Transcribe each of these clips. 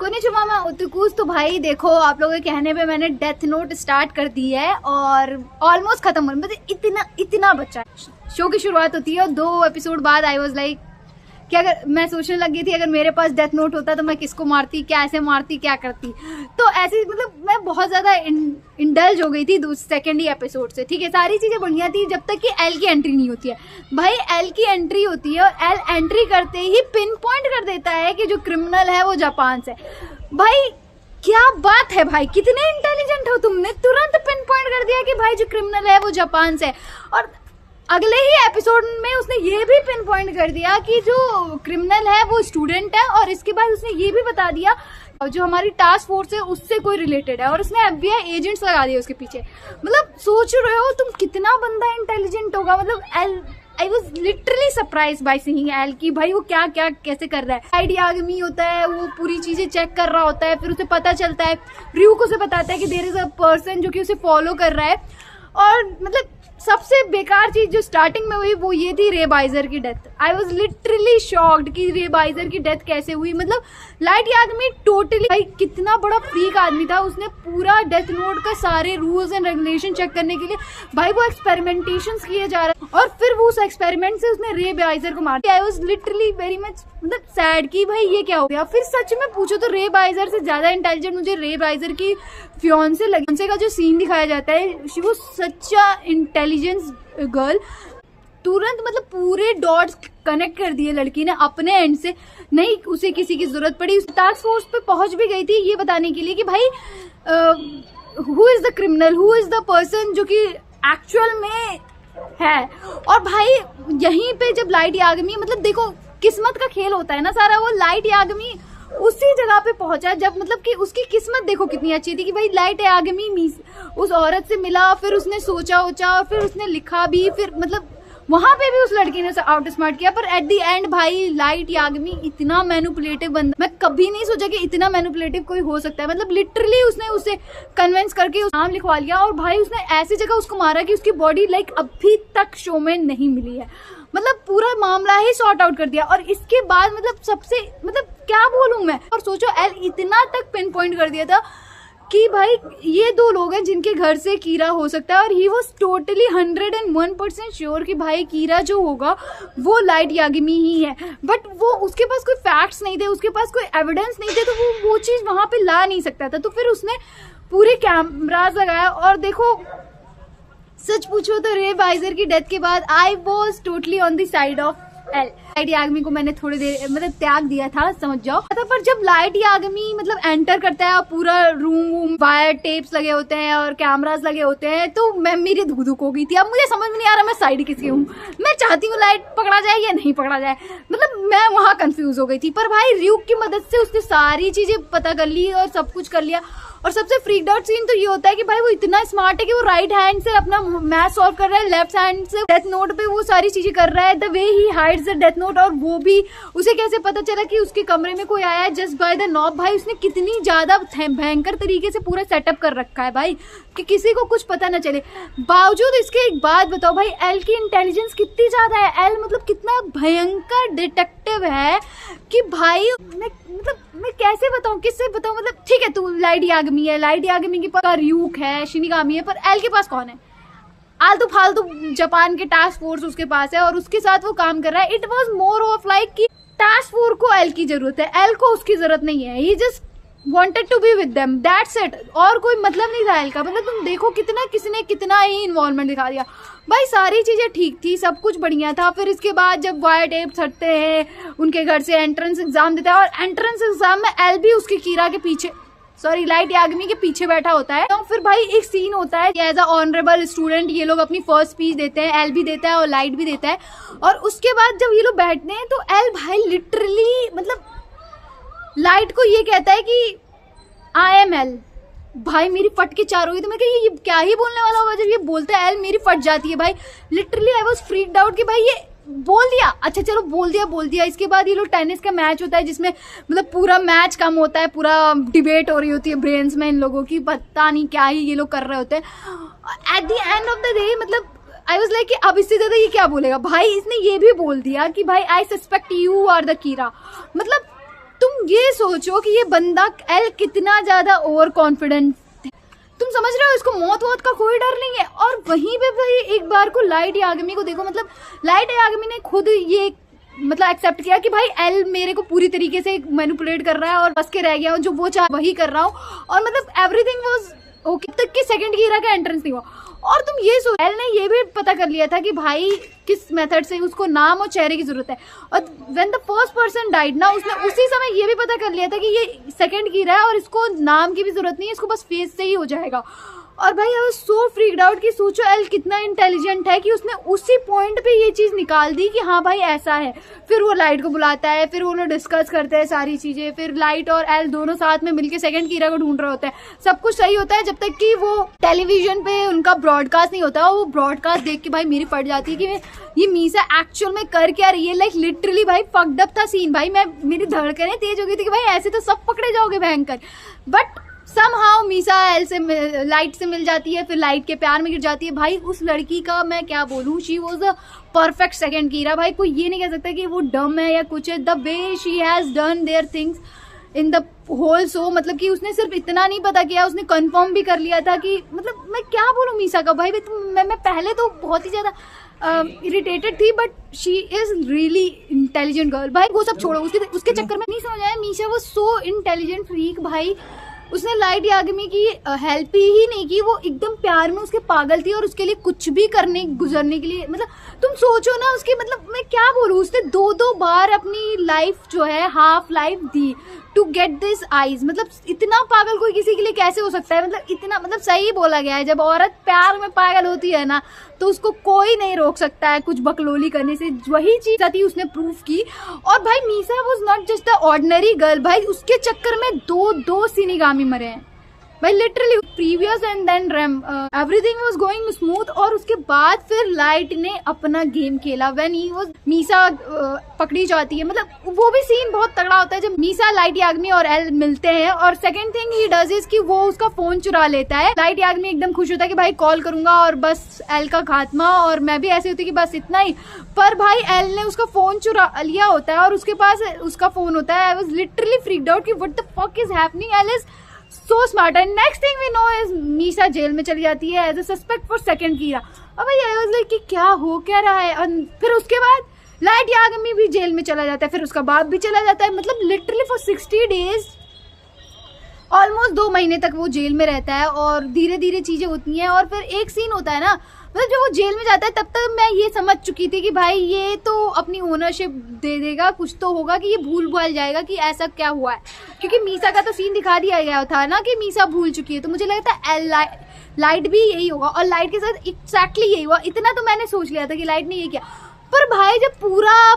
Konnichiwa मैं उतकुस। तो भाई देखो, आप लोगों के कहने पे मैंने डेथ नोट स्टार्ट कर दी है और ऑलमोस्ट खत्म हो, मतलब इतना बच्चा है। शो की शुरुआत होती है और 2 एपिसोड बाद आई वाज लाइक कि अगर मैं सोचने लगी थी अगर मेरे पास डेथ नोट होता तो मैं किसको मारती, क्या ऐसे मारती, क्या करती। तो ऐसे मतलब मैं बहुत ज्यादा इंडल्ज हो गई थी सेकेंड ही एपिसोड से। ठीक है, सारी चीजें बढ़िया थी जब तक कि एल की एंट्री नहीं होती है। भाई एल की एंट्री होती है और एल एंट्री करते ही पिन पॉइंट कर देता है कि जो क्रिमिनल है वो जापान से। भाई क्या बात है भाई, कितने इंटेलिजेंट हो तुमने, तुरंत पिन पॉइंट कर दिया कि भाई जो क्रिमिनल है वो जापान से। और अगले ही एपिसोड में उसने ये भी पिन पॉइंट कर दिया कि जो क्रिमिनल है वो स्टूडेंट है, और इसके बाद उसने ये भी बता दिया जो हमारी टास्क फोर्स है उससे कोई रिलेटेड है, और उसने FBI एजेंट्स लगा दिए उसके पीछे। मतलब सोच रहे हो तुम कितना बंदा इंटेलिजेंट होगा। मतलब L I was literally surprise by seeing L की भाई वो क्या क्या कैसे कर रहा है। आईडी आगमी होता है, वो पूरी चीजें चेक कर रहा होता है, फिर उसे पता चलता है, रियू को से बताता है कि देयर इज अ पर्सन जो कि उसे फॉलो कर रहा है। और मतलब सबसे बेकार चीज जो स्टार्टिंग में हुई वो ये थी रे बाइजर की death. I was literally shocked कि रे बाइजर की डेथ कैसे हुई। मतलब लाइट आदमी टोटली भाई कितना बड़ा फ्रीक आदमी था, उसने पूरा डेथ नोट का सारे रूल्स एंड रेगुलेशन चेक करने के लिए भाई वो एक्सपेरिमेंटेशन किए जा रहा है, और फिर वो उस एक्सपेरिमेंट से उसने रे बाइजर को मार दिया। I was literally very much मतलब सैड कि भाई ये क्या हो गया। फिर सच में पूछो तो रे बाइजर से ज्यादा इंटेलिजेंट मुझे रे बाइजर की फियोंसे लगी। फियोंसे का जो सीन दिखाया जाता है, she was such a intelligence girl. तुरंत मतलब पूरे डॉट्स कनेक्ट कर दिए लड़की ने अपने एंड से, नहीं उसे किसी की जरूरत पड़ी। उस टास्क फोर्स पे पहुंच भी गई थी ये बताने के लिए कि भाई who is the criminal, who is the person जो कि एक्चुअल में है। और भाई यहीं पे जब लाइट यागमी, मतलब देखो किस्मत का खेल होता है ना सारा, वो लाइट यागमी उसी जगह पे पहुंचा जब मतलब कि उसकी किस्मत देखो कितनी अच्छी थी कि भाई लाइट यागमी उस औरत से मिला, फिर उसने सोचा और फिर उसने लिखा भी, फिर मतलब वहां पे भी उस लड़की ने उसे आउट स्मार्ट किया। पर एट द एंड भाई लाइट यागमी इतना मैनिपुलेटिव बंदा, मैं कभी नहीं सोचा कि इतना मैनिपुलेटिव कोई हो सकता है। मतलब लिटरली उसने उसे कन्विंस करके नाम लिखवा लिया, और भाई उसने ऐसी जगह उसको मारा कि उसकी बॉडी लाइक अभी तक शो में नहीं मिली है। मतलब पूरा मामला ही सॉर्ट आउट कर दिया। और इसके बाद मतलब सबसे मतलब क्या बोलूं मैं, और सोचो एल इतना तक पिन पॉइंट कर दिया था कि भाई ये 2 लोग हैं जिनके घर से कीरा हो सकता है, और ही वॉज टोटली 101% श्योर कि भाई कीरा जो होगा वो लाइट यागमी ही है। बट वो उसके पास कोई फैक्ट्स नहीं थे, उसके पास कोई एविडेंस नहीं थे, तो वो चीज वहां पे ला नहीं सकता था। तो फिर उसने पूरे कैमराज लगाया, और देखो सच पूछो तो रे बाइजर की डेथ के बाद I was totally on the side of L. Light यागमी को मैंने थोड़ी देर मतलब त्याग दिया था, समझ जाओ। पर जब लाइट यागमी मतलब एंटर करता है, पूरा रूम वायर टेप्स लगे होते हैं और कैमरास लगे होते हैं, तो मैं मेरी धुक धुक हो गई थी। अब मुझे समझ में नहीं आ रहा मैं साइड किसकी हूँ, मैं चाहती हूँ लाइट पकड़ा जाए या नहीं पकड़ा जाए। मतलब मैं वहां कंफ्यूज हो गई थी। पर भाई रियूक की मदद से उसने सारी चीजें पता कर ली और सब कुछ कर लिया। और सबसे फ्रीक्ड आउट सीन तो ये होता है कि भाई वो इतना स्मार्ट है कि वो राइट हैंड से अपना मैथ सॉल्व कर रहा है, लेफ्ट हैंड से डेथ नोट पे वो सारी चीजें कर रहा है। The way he hides the death note, और वो भी उसे कैसे पता चला कि उसके कमरे में कोई आया है जस्ट बाय द नॉब। भाई उसने कितनी ज्यादा भयंकर तरीके से पूरा सेटअप कर रखा है भाई कि किसी को कुछ पता न चले। बावजूद इसके एक बात बताओ भाई, एल की इंटेलिजेंस कितनी ज्यादा है। एल मतलब कितना भयंकर डिटेक्टिव है कि भाई मैं कैसे बताऊं, किससे बताऊं। मतलब ठीक है तू लाइट यागमी है, लाइट यागमी के पास रियूक है, शिनिगामी है, पर एल के पास कौन है? आलतू फालतू जापान के टास्क फोर्स उसके पास है और उसके साथ वो काम कर रहा है। It was more of like कि टास्क फोर्स को एल की जरूरत है, एल को उसकी जरूरत नहीं है। ही just wanted to be with them, that's it। और कोई मतलब नहीं था एल का। मतलब तुम देखो कितना किसी ने कितना ही इन्वॉल्वमेंट दिखा दिया। भाई सारी चीजें ठीक थी, सब कुछ बढ़िया था। फिर इसके बाद जब वायर टेप हटते हैं, उनके घर से एंट्रेंस एग्जाम देता है, और एंट्रेंस एग्जाम में एल भी उसकी कीरा के पीछे, सॉरी लाइट यागमी के पीछे बैठा होता है। तो फिर भाई एक सीन होता है एज अ ऑनरेबल स्टूडेंट ये लोग अपनी फर्स्ट स्पीच देते हैं, एल भी देता है और लाइट भी देता है। और उसके बाद जब ये लोग बैठते हैं तो एल भाई लिटरली मतलब लाइट को ये कहता है कि आई एम एल। भाई मेरी फट के चार हो गई। तो मैं ये क्या ही बोलने वाला होगा, जब ये बोलता है एल मेरी फट जाती है। भाई literally I was freaked out कि भाई ये बोल दिया, अच्छा चलो बोल दिया। इसके बाद ये लोग टेनिस का मैच होता है जिसमें मतलब पूरा मैच कम होता है, पूरा डिबेट हो रही होती है ब्रेन्स में इन लोगों की, पता नहीं क्या ही ये लोग कर रहे होते हैं। At the end of the day मतलब आई वाज लाइक कि अब इससे ज्यादा ये क्या बोलेगा। भाई इसने ये भी बोल दिया कि भाई I suspect you are the Kira. मतलब तुम ये सोचो कि ये बंदा एल कितना ज्यादा ओवर कॉन्फिडेंट, तुम समझ रहे हो, इसको मौत वौत का कोई डर नहीं है। और वहीं पे भाई एक बार को लाइट याग्मी को देखो, मतलब लाइट याग्मी ने खुद ये मतलब एक्सेप्ट किया कि भाई एल मेरे को पूरी तरीके से मैनिपुलेट कर रहा है और बस के रह गया हूँ, जो वो चाह वही कर रहा हूँ, और मतलब एवरीथिंग वाज ओके तक कि सेकंड कीरा का एंट्रेंस नहीं हुआ। और तुम ये सोच, एल ने ये भी पता कर लिया था कि भाई किस मेथड से उसको नाम और चेहरे की जरूरत है, और when the first person died ना, उसने उसी समय ये भी पता कर लिया था कि ये सेकंड कीरा है और इसको नाम की भी जरूरत नहीं है, इसको बस फेस से ही हो जाएगा। और भाई I was so freaked out कि सोचो एल कितना इंटेलिजेंट है कि उसने उसी पॉइंट पे ये चीज निकाल दी कि हाँ भाई ऐसा है। फिर वो लाइट को बुलाता है, फिर वो लोग डिस्कस करते हैं सारी चीजें, फिर लाइट और एल दोनों साथ में मिलके सेकंड कीरा को ढूंढ रहे होते हैं। सब कुछ सही होता है जब तक कि वो टेलीविजन पे उनका ब्रॉडकास्ट नहीं होता। वो ब्रॉडकास्ट देख के भाई मेरी फट जाती है कि ये मीसा एक्चुअल में कर क्या रही है। लाइक लिटरली भाई फक्ड अप था सीन भाई, मेरी धड़कनें तेज हो गई थी कि भाई ऐसे तो सब पकड़े जाओगे भयंकर। बट समहाउ मीसा एल से लाइट से मिल जाती है, फिर लाइट के प्यार में गिर जाती है। भाई उस लड़की का मैं क्या बोलूं, she was a perfect second Kira. भाई कोई ये नहीं कह सकता कि वो डम है या कुछ है। The way she has done their things in the whole show, मतलब कि उसने सिर्फ इतना नहीं पता किया, उसने कंफर्म भी कर लिया था कि मतलब मैं क्या बोलूं मीसा का। भाई मैं पहले तो बहुत ही ज्यादा इरिटेटेड थी, but she is really intelligent girl. भाई वो सब छोड़ो, उसके चक्कर में नहीं समझ आया। मीसा वो सो इंटेलिजेंट फ्रीक भाई, उसने लाइट याग्मी की हेल्प ही नहीं की, वो एकदम प्यार में उसके पागल थी और उसके लिए कुछ भी करने गुजरने के लिए, मतलब तुम सोचो ना उसकी, मतलब मैं क्या बोलूं, उसने 2-2 बार अपनी लाइफ जो है हाफ लाइफ दी टू गेट दिस आईज। मतलब इतना पागल कोई किसी के लिए कैसे हो सकता है, मतलब इतना, मतलब सही बोला गया है, जब औरत प्यार में पागल होती है ना तो उसको कोई नहीं रोक सकता है कुछ बकलोली करने से। वही चीज थी उसने प्रूफ की। और भाई Misa was not just a ordinary girl, भाई उसके चक्कर में दो शिनिगामी मरे हैं भाई literally. Previous and then Rem everything was going smooth, और उसके बाद फिर लाइट ने अपना गेम खेला व्हेन ही वाज मीसा पकड़ी जाती है। मतलब वो भी सीन बहुत तगड़ा होता है जब मीसा लाइट याग्मी और एल मिलते हैं। और second thing he does is कि वो उसका फोन चुरा लेता है। लाइट याग्मी एकदम खुश होता है कि भाई कॉल करूंगा और बस एल का खात्मा, और मैं भी ऐसे होती कि बस इतना ही। पर भाई एल ने उसका फोन चुरा लिया होता है और उसके पास उसका फोन होता है। I was literally freaked out कि what the fuck is happening, L is so smart। and next thing we know is Misa jail में चली जाती है as a suspect for second Kira. अब भाई आई वाज लाइक कि क्या हो क्या रहा है। और फिर उसके बाद लाइट याग्मी भी जेल में चला जाता है, फिर उसका बाप भी चला जाता है। मतलब लिटरली फॉर 60 डेज ऑलमोस्ट 2 महीने तक वो जेल में रहता है, और धीरे धीरे चीजें होती हैं। और फिर एक सीन होता है ना, मतलब जब वो जेल में जाता है तब तक मैं ये समझ चुकी थी कि भाई ये तो अपनी ओनरशिप दे देगा, कुछ तो होगा कि ये भूल जाएगा कि ऐसा क्या हुआ है, क्योंकि मीसा का तो सीन दिखा दिया गया था ना कि मीसा भूल चुकी है। तो मुझे लगता है लाइट भी यही होगा, और लाइट के साथ एक्जैक्टली यही हुआ। इतना तो मैंने सोच लिया था कि लाइट ने ये किया। पर भाई जब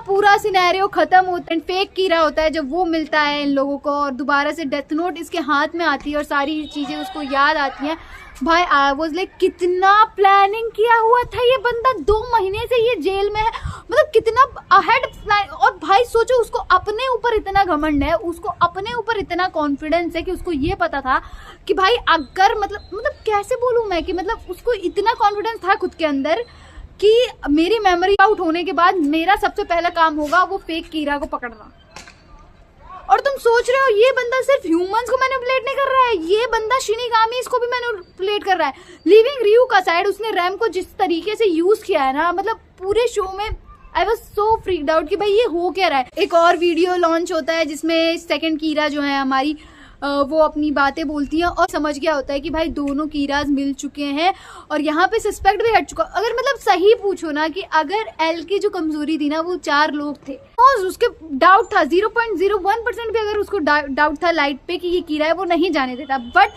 पूरा सिनेरियो खत्म होता है, फेक कीरा होता है, जब वो मिलता है इन लोगों को और दोबारा से डेथ नोट इसके हाथ में आती है और सारी चीजें उसको याद आती हैं, भाई आई वाज लाइक कितना प्लानिंग किया हुआ था ये बंदा। 2 महीने से ये जेल में है, मतलब कितना अहेड प्लान। और भाई सोचो उसको अपने ऊपर इतना घमंड है, उसको अपने ऊपर इतना कॉन्फिडेंस है कि उसको ये पता था कि भाई अगर मतलब कैसे बोलूं मैं कि मतलब उसको इतना कॉन्फिडेंस था खुद के अंदर कि मेरी मेमोरी आउट होने के बाद मेरा सबसे पहला काम होगा वो फेक कीरा को पकड़ना। और तुम सोच रहे हो ये बंदा सिर्फ ह्यूमंस को मैनिपुलेट नहीं कर रहा है, ये बंदा शिनिगामी इसको भी मैनिपुलेट कर रहा है। लिविंग रियू का साइड उसने रैम को जिस तरीके से यूज किया है ना, मतलब पूरे शो में I was so freaked out कि भाई ये हो क्या रहा है। एक और वीडियो लॉन्च होता है जिसमें सेकंड कीरा जो है हमारी वो अपनी बातें बोलती हैं और समझ गया होता है कि भाई दोनों कीराज मिल चुके हैं और यहाँ पे सस्पेक्ट भी हट चुका। अगर मतलब सही पूछो ना कि अगर एल की जो कमजोरी थी ना वो 4 लोग थे, और उसके डाउट था 0.01% भी अगर उसको डाउट था लाइट पे कि ये कीरा है, वो नहीं जाने देता। But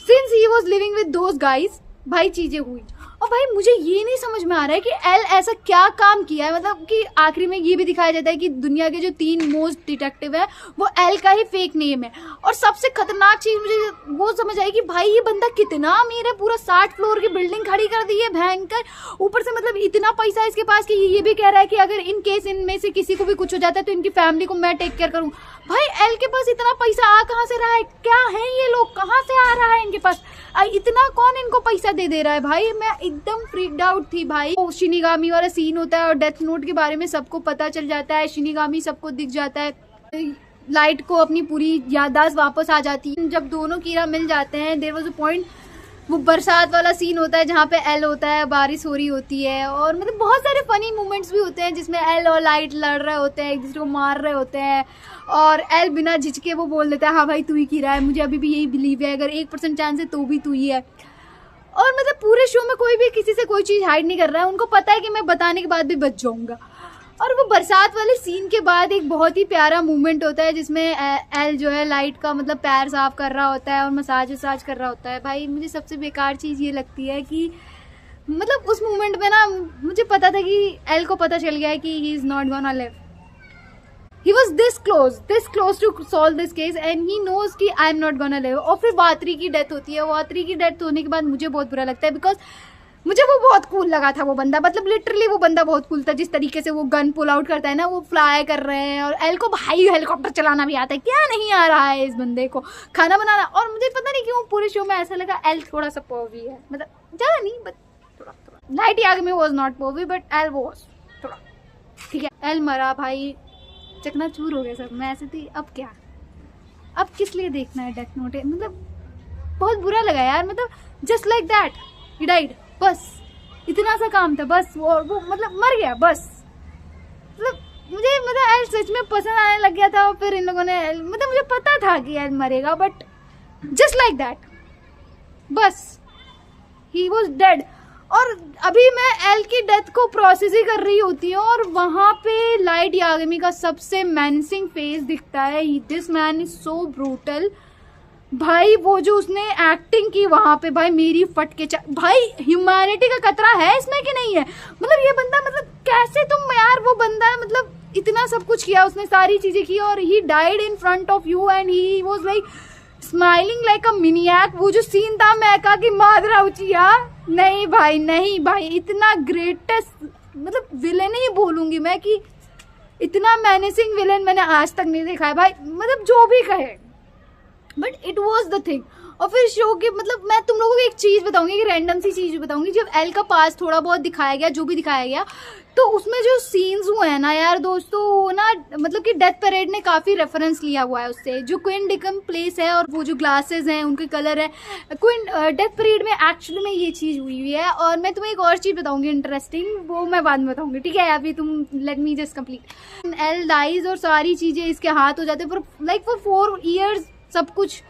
since he was living with those guys, भाई चीजें हुई। और भाई मुझे ये नहीं समझ में आ रहा है कि एल ऐसा क्या काम किया है, मतलब कि आखिरी में ये भी दिखाया जाता है कि दुनिया के जो 3 मोस्ट डिटेक्टिव है वो एल का ही फेक नेम है। और सबसे खतरनाक चीज मुझे वो समझ आई कि भाई ये बंदा कितना अमीर है, पूरा 60 फ्लोर की बिल्डिंग खड़ी कर दी है भयंकर, ऊपर से मतलब इतना पैसा है इसके पास कि ये भी कह रहा है कि अगर इन केस इनमें से किसी को भी कुछ हो जाता है तो इनकी फैमिली को मैं टेक केयर करूँ। भाई एल के पास इतना पैसा आ कहाँ से रहा है, क्या है ये लोग, कहाँ से आ रहा है इनके पास, इतना कौन इनको पैसा दे रहा है। भाई मैं एकदम फ्रीक्ड आउट थी भाई। शिनिगामी वाला सीन होता है और डेथ नोट के बारे में सबको पता चल जाता है, शिनिगामी सबको दिख जाता है। लाइट को अपनी पूरी याददाश्त वापस आ जाती है। जब दोनों कीड़ा मिल जाते हैं, देयर वाज अ पॉइंट, वो बरसात वाला सीन होता है जहाँ पे एल होता है, बारिश हो रही होती है, और मतलब बहुत सारे फनी मोमेंट्स भी होते हैं जिसमें एल और लाइट लड़ रहे होते हैं, एक दूसरे को मार रहे होते हैं, और एल बिना झिझके वो बोल देता है हाँ भाई तू ही कीड़ा है, मुझे अभी भी यही बिलीव है, अगर 1% चांस है तो भी तू ही है। और मतलब पूरे शो में कोई भी किसी से कोई चीज़ हाइड नहीं कर रहा है, उनको पता है कि मैं बताने के बाद भी बच जाऊंगा। और वो बरसात वाले सीन के बाद एक बहुत ही प्यारा मूवमेंट होता है जिसमें एल जो है लाइट का मतलब पैर साफ कर रहा होता है और मसाज वसाज कर रहा होता है। भाई मुझे सबसे बेकार चीज़ ये लगती है कि मतलब उस मूवमेंट में ना मुझे पता था कि एल को पता चल गया है कि he is not gonna live. He was this close to solve this case and he knows कि I am not gonna live। और फिर वात्री की डेथ होती है। वात्री की डेथ होने के बाद मुझे बहुत बुरा लगता है बिकॉज मुझे वो बहुत कूल लगा था वो बंदा, मतलब लिटरली वो बंदा बहुत कूल था। जिस तरीके से वो गन पुल आउट करता है ना, वो फ्लाई कर रहे हैं, और एल को भाई हेलीकॉप्टर चलाना भी आता है, क्या नहीं आ रहा है इस बंदे को खाना बनाना। और मुझे पता नहीं क्यों पूरे शो में ऐसा लगा एल थोड़ा सा पर्वी है, मतलब ज़्यादा नहीं बट थोड़ा। Light Yagami was not pervy but L was थोड़ा, ठीक है। एल मरा, भाई चकनाचूर हो गया सब। मैं ऐसे थी अब क्या, अब किस लिए देखना है डेथ नोट, मतलब बहुत बुरा लगा यार। मतलब just like that he died, बस इतना सा काम था बस। वो मतलब मर गया बस। मतलब मुझे मतलब एल सच में पसंद आने लग गया था। और फिर इन लोगों ने मतलब मुझे पता था कि एल मरेगा बट जस्ट लाइक दैट बस ही वॉज डेड। और अभी मैं एल की डेथ को प्रोसेस ही कर रही होती हूँ और वहाँ पे लाइट याग्मी का सबसे मेंसिंग फेस दिखता है। This man is so brutal भाई। वो जो उसने एक्टिंग की वहाँ पे, भाई मेरी फट के भाई ह्यूमैनिटी का खतरा है इसमें कि नहीं है। मतलब ये बंदा, मतलब कैसे तुम यार, वो बंदा मतलब इतना सब कुछ किया उसने, सारी चीजें की, और ही died in front of you and he was like smiling like a maniac. वो जो सीन था मैं कहा कि मादरा उचिया, नहीं भाई नहीं भाई, इतना ग्रेटेस्ट मतलब विलेन ही बोलूंगी मैं कि इतना मैनेसिंग विलेन मैंने आज तक नहीं देखा है भाई। मतलब जो भी कहे but it was the thing. और फिर शो के मतलब मैं तुम लोगों को एक चीज़ बताऊंगी, कि रैंडम सी चीज़ बताऊंगी। जब एल का पास थोड़ा बहुत दिखाया गया, जो भी दिखाया गया, तो उसमें जो सीन्स हुए हैं ना यार दोस्तों, ना मतलब कि डेथ परेड ने काफ़ी रेफरेंस लिया हुआ है उससे। जो क्वीन डिकम प्लेस है और वो जो ग्लासेस हैं उनके कलर है, क्वीन डेथ परेड में एक्चुअली में ये चीज़ हुई है। और मैं तुम्हें एक और चीज़ बताऊंगी इंटरेस्टिंग, वो मैं बाद में बताऊंगी, ठीक है। अभी तुम let me just complete. L dies और सारी चीज़ें इसके हाथ हो जाते हैं फॉर 4 years सब कुछ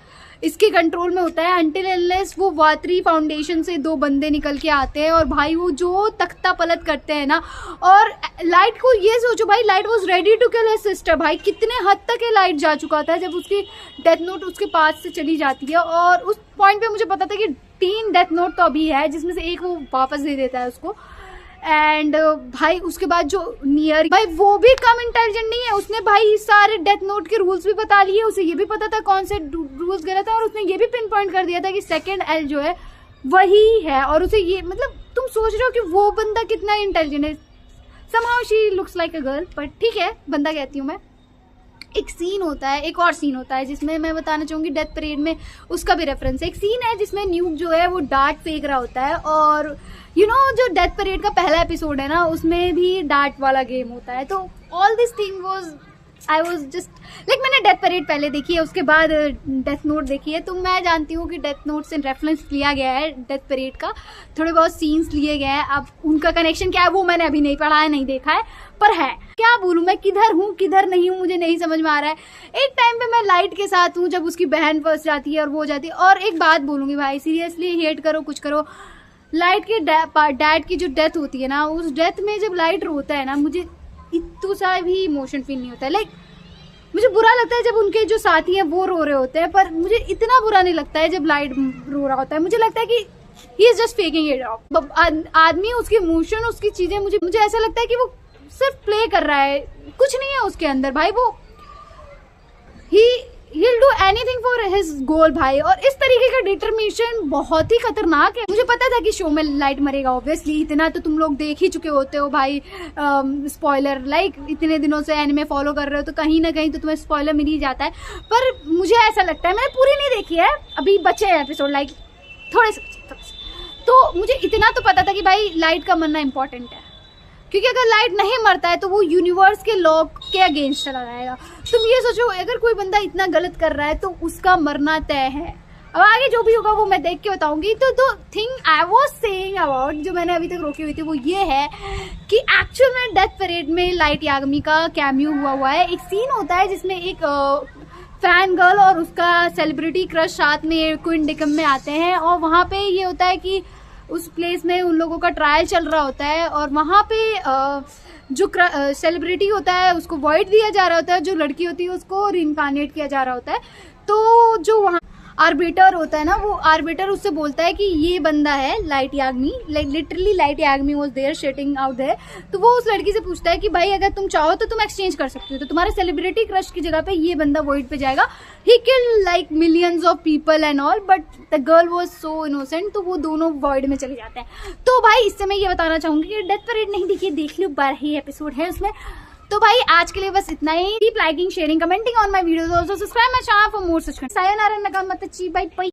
इसके कंट्रोल में होता है, अनटिल अनलेस वो वात्री फाउंडेशन से 2 बंदे निकल के आते हैं और भाई वो जो तख्ता पलट करते हैं ना। और लाइट को ये सोचो भाई, Light was ready to kill his sister. भाई कितने हद तक ये लाइट जा चुका था जब उसकी डेथ नोट उसके पास से चली जाती है। और उस पॉइंट पे मुझे पता था कि 3 डेथ नोट तो अभी है, जिसमें से एक वो वापस दे देता है उसको। एंड भाई उसके बाद जो नियर, भाई वो भी कम इंटेलिजेंट नहीं है, उसने भाई सारे डेथ नोट के रूल्स भी बता लिए। उसे ये भी पता था कौन से रूल्स गलत है, और उसने ये भी पिन पॉइंट कर दिया था कि सेकंड एल जो है वही है। और उसे ये मतलब तुम सोच रहे हो कि वो बंदा कितना इंटेलिजेंट है। Somehow she looks like a girl, but ठीक है बंदा कहती हूँ मैं। एक सीन होता है, एक और सीन होता है जिसमें मैं बताना चाहूँगी डेथ परेड में उसका भी रेफरेंस है। एक सीन है जिसमें न्यूक जो है वो डार्ट फेंक रहा होता है, और यू नो जो डेथ परेड का पहला एपिसोड है ना, उसमें भी डार्ट वाला गेम होता है। तो all this thing was I was just like, मैंने डेथ परेड पहले देखी है, उसके बाद डेथ नोट देखी है, तो मैं जानती हूँ कि डेथ नोट से रेफरेंस लिया गया है डेथ परेड का, थोड़े बहुत सीन्स लिए गए हैं। अब उनका कनेक्शन क्या है वो मैंने अभी नहीं पढ़ा है, नहीं देखा है, पर है। क्या बोलूँ मैं, किधर हूँ किधर नहीं हूँ मुझे नहीं समझ में आ रहा है। एक टाइम पे मैं लाइट के साथ हूँ जब उसकी बहन फंस जाती है और वो जाती है। और एक बात बोलूँगी भाई, सीरियसली हेट करो कुछ करो, लाइट के डैड की जो डेथ होती है ना, उस डेथ में जब लाइट रोता है ना, मुझे इतना सा भी इमोशन फील नहीं होता है। लाइक मुझे बुरा लगता है जब उनके जो साथी हैं वो रो रहे होते हैं, पर मुझे इतना बुरा नहीं लगता है जब लाइट रो रहा होता है। मुझे लगता है कि he is just faking it out. आदमी उसके इमोशन उसकी चीजें, मुझे ऐसा लगता है कि वो सिर्फ प्ले कर रहा है, कुछ नहीं है उसके अंदर भाई। वो he'll do anything for his goal भाई। और इस तरीके का डिटर्मिनेशन बहुत ही खतरनाक है। मुझे पता था कि शो में लाइट मरेगा ऑब्वियसली, इतना तो तुम लोग देख ही चुके होते हो भाई। स्पॉइलर लाइक इतने दिनों से एनिमे फॉलो कर रहे हो तो कहीं ना कहीं तो तुम्हें स्पॉइलर मिल ही जाता है। पर मुझे ऐसा लगता है, मैंने पूरी नहीं देखी है, अभी बचे हैं एपिसोड लाइक थोड़े से, तो मुझे इतना तो पता था कि भाई लाइट का मरना इंपॉर्टेंट है। क्योंकि अगर लाइट नहीं मरता है तो वो यूनिवर्स के लॉ के अगेंस्ट चला जाएगा। तुम ये सोचो, अगर कोई बंदा इतना गलत कर रहा है तो उसका मरना तय है। अब आगे जो भी होगा वो मैं देख के बताऊंगी। तो the thing I was saying about, जो मैंने अभी तक रोकी हुई थी, वो ये है कि एक्चुअल में डेथ परेड में लाइट याग्मी का कैमियो हुआ है। एक सीन होता है जिसमें एक फैन गर्ल और उसका सेलिब्रिटी क्रश साथ में क्वीन डिकम में आते हैं, और वहाँ पे ये होता है कि उस प्लेस में उन लोगों का ट्रायल चल रहा होता है, और वहाँ पे जो सेलिब्रिटी होता है उसको वॉइड दिया जा रहा होता है, जो लड़की होती है उसको रिइनकार्नेट किया जा रहा होता है। तो जो वहाँ आर्बिटर होता है ना, वो आर्बिटर उससे बोलता है कि ये बंदा है Light Yagami, literally Light Yagami was there shitting out there. तो वो उस लड़की से पूछता है कि भाई अगर तुम चाहो तो तुम एक्सचेंज कर सकती हो, तो तुम्हारे सेलिब्रिटी क्रश की जगह पे ये बंदा वॉइड पे जाएगा। He killed like millions of people and all, but the girl was so innocent, तो वो दोनों वॉइड में चले जाते हैं। तो भाई इससे मैं ये बताना चाहूंगी कि डेथ परेड नहीं देखिए, देख लो, 12 ही एपिसोड है उसमें। तो भाई आज के लिए बस इतना ही। Keep liking, sharing, commenting on my videos, also subscribe my channel for more such content. Sayonara, नगामताची, बाय बाय।